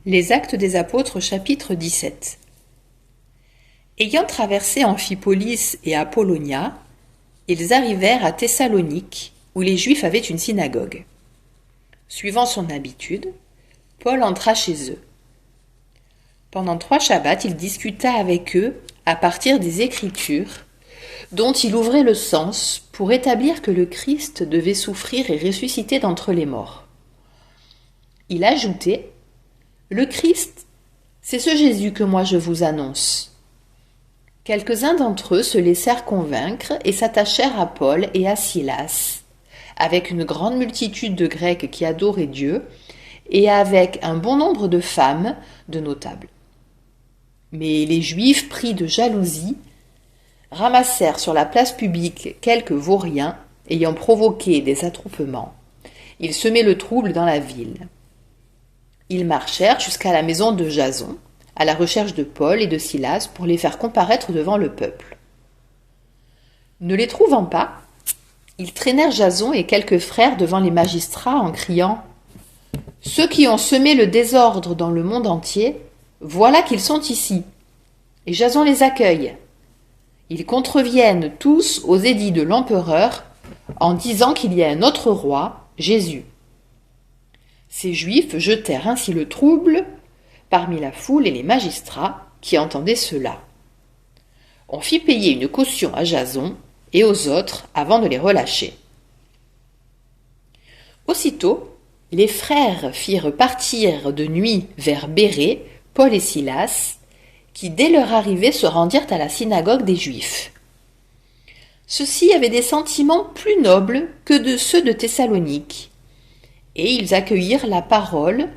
Les Actes des Apôtres chapitre 17. Ayant traversé Amphipolis et Apollonia, ils arrivèrent à Thessalonique, où les Juifs avaient une synagogue. Suivant son habitude, Paul entra chez eux. Pendant 3 Shabbats, il discuta avec eux à partir des Écritures, dont il ouvrait le sens pour établir que le Christ devait souffrir et ressusciter d'entre les morts. Il ajoutait: le Christ, c'est ce Jésus que moi je vous annonce. Quelques-uns d'entre eux se laissèrent convaincre et s'attachèrent à Paul et à Silas, avec une grande multitude de Grecs qui adoraient Dieu, et avec un bon nombre de femmes, de notables. Mais les Juifs, pris de jalousie, ramassèrent sur la place publique quelques vauriens ayant provoqué des attroupements. Ils semaient le trouble dans la ville. Ils marchèrent jusqu'à la maison de Jason, à la recherche de Paul et de Silas pour les faire comparaître devant le peuple. Ne les trouvant pas, ils traînèrent Jason et quelques frères devant les magistrats en criant: « Ceux qui ont semé le désordre dans le monde entier, voilà qu'ils sont ici. » Et Jason les accueille. Ils contreviennent tous aux édits de l'empereur en disant qu'il y a un autre roi, Jésus. Ces Juifs jetèrent ainsi le trouble parmi la foule et les magistrats qui entendaient cela. On fit payer une caution à Jason et aux autres avant de les relâcher. Aussitôt, les frères firent partir de nuit vers Bérée Paul et Silas, qui dès leur arrivée se rendirent à la synagogue des Juifs. Ceux-ci avaient des sentiments plus nobles que de ceux de Thessalonique, et ils accueillirent la parole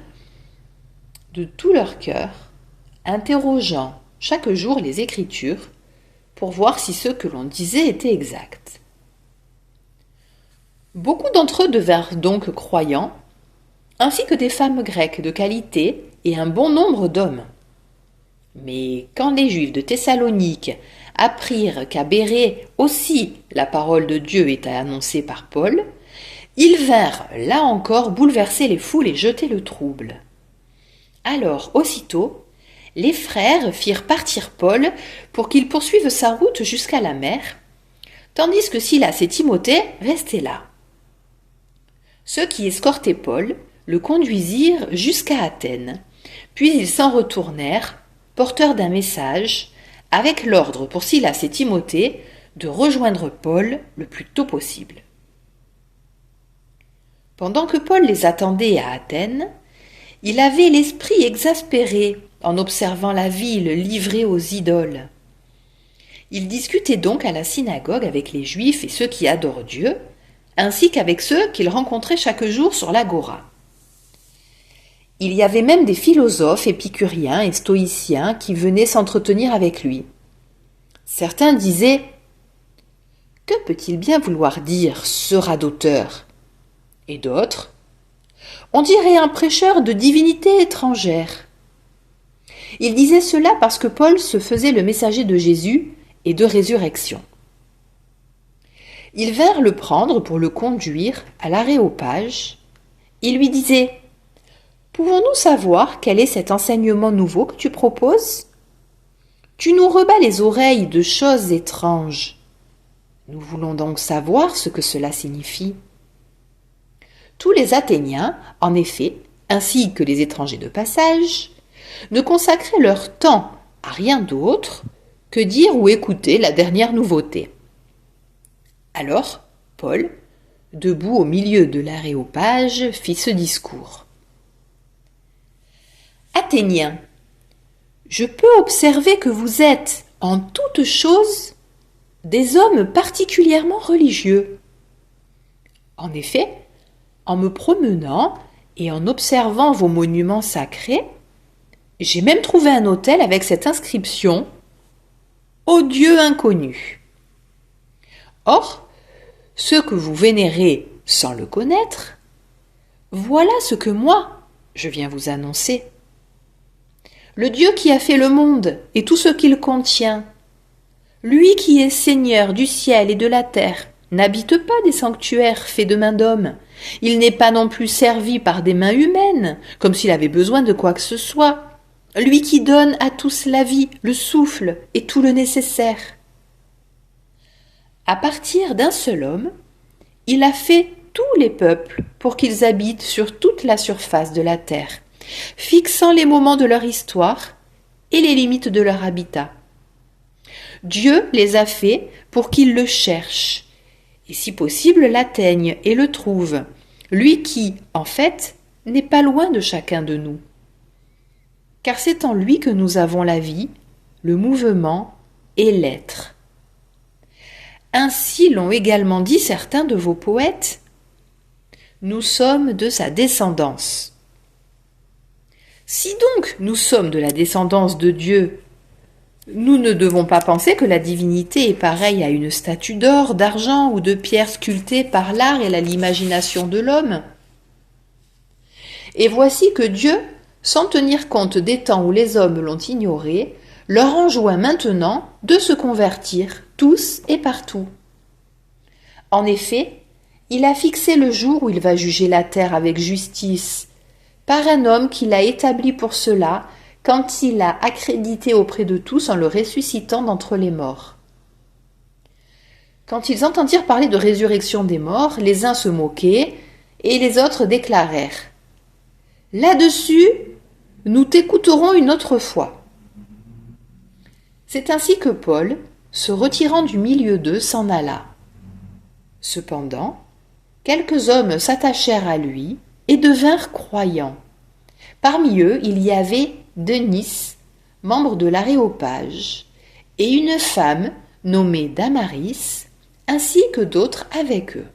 de tout leur cœur, interrogeant chaque jour les Écritures pour voir si ce que l'on disait était exact. Beaucoup d'entre eux devinrent donc croyants, ainsi que des femmes grecques de qualité et un bon nombre d'hommes. Mais quand les Juifs de Thessalonique apprirent qu'à Bérée aussi la parole de Dieu était annoncée par Paul, ils vinrent là encore bouleverser les foules et jeter le trouble. Alors, aussitôt, les frères firent partir Paul pour qu'il poursuive sa route jusqu'à la mer, tandis que Silas et Timothée restaient là. Ceux qui escortaient Paul le conduisirent jusqu'à Athènes, puis ils s'en retournèrent, porteurs d'un message, avec l'ordre pour Silas et Timothée de rejoindre Paul le plus tôt possible. Pendant que Paul les attendait à Athènes, il avait l'esprit exaspéré en observant la ville livrée aux idoles. Il discutait donc à la synagogue avec les Juifs et ceux qui adorent Dieu, ainsi qu'avec ceux qu'il rencontrait chaque jour sur l'agora. Il y avait même des philosophes épicuriens et stoïciens qui venaient s'entretenir avec lui. Certains disaient: « Que peut-il bien vouloir dire ce radoteur ?» Et d'autres: « On dirait un prêcheur de divinités étrangères. » Ils disaient cela parce que Paul se faisait le messager de Jésus et de résurrection. Ils vinrent le prendre pour le conduire à l'Aréopage. Ils lui disaient: « Pouvons-nous savoir quel est cet enseignement nouveau que tu proposes ? Tu nous rebats les oreilles de choses étranges. Nous voulons donc savoir ce que cela signifie. » Tous les Athéniens, en effet, ainsi que les étrangers de passage, ne consacraient leur temps à rien d'autre que dire ou écouter la dernière nouveauté. Alors, Paul, debout au milieu de l'Aréopage, fit ce discours. « Athéniens, je peux observer que vous êtes, en toutes choses, des hommes particulièrement religieux. En effet, en me promenant et en observant vos monuments sacrés, j'ai même trouvé un autel avec cette inscription « Au Dieu inconnu ». Or, ce que vous vénérez sans le connaître, voilà ce que moi, je viens vous annoncer. Le Dieu qui a fait le monde et tout ce qu'il contient, lui qui est Seigneur du ciel et de la terre, n'habite pas des sanctuaires faits de mains d'hommes. Il n'est pas non plus servi par des mains humaines, comme s'il avait besoin de quoi que ce soit. Lui qui donne à tous la vie, le souffle et tout le nécessaire. À partir d'un seul homme, il a fait tous les peuples pour qu'ils habitent sur toute la surface de la terre, fixant les moments de leur histoire et les limites de leur habitat. Dieu les a faits pour qu'ils le cherchent, et si possible l'atteignent et le trouvent, lui qui, en fait, n'est pas loin de chacun de nous. Car c'est en lui que nous avons la vie, le mouvement et l'être. Ainsi l'ont également dit certains de vos poètes. Nous sommes de sa descendance. Si donc nous sommes de la descendance de Dieu, nous ne devons pas penser que la divinité est pareille à une statue d'or, d'argent ou de pierre sculptée par l'art et l'imagination de l'homme. Et voici que Dieu, sans tenir compte des temps où les hommes l'ont ignoré, leur enjoint maintenant de se convertir, tous et partout. En effet, il a fixé le jour où il va juger la terre avec justice, par un homme qu'il a établi pour cela, quand il l'a accrédité auprès de tous en le ressuscitant d'entre les morts. Quand ils entendirent parler de résurrection des morts, les uns se moquaient et les autres déclarèrent « Là-dessus, nous t'écouterons une autre fois. » C'est ainsi que Paul, se retirant du milieu d'eux, s'en alla. Cependant, quelques hommes s'attachèrent à lui et devinrent croyants. Parmi eux, il y avait Denis, membre de l'Aréopage, et une femme nommée Damaris, ainsi que d'autres avec eux.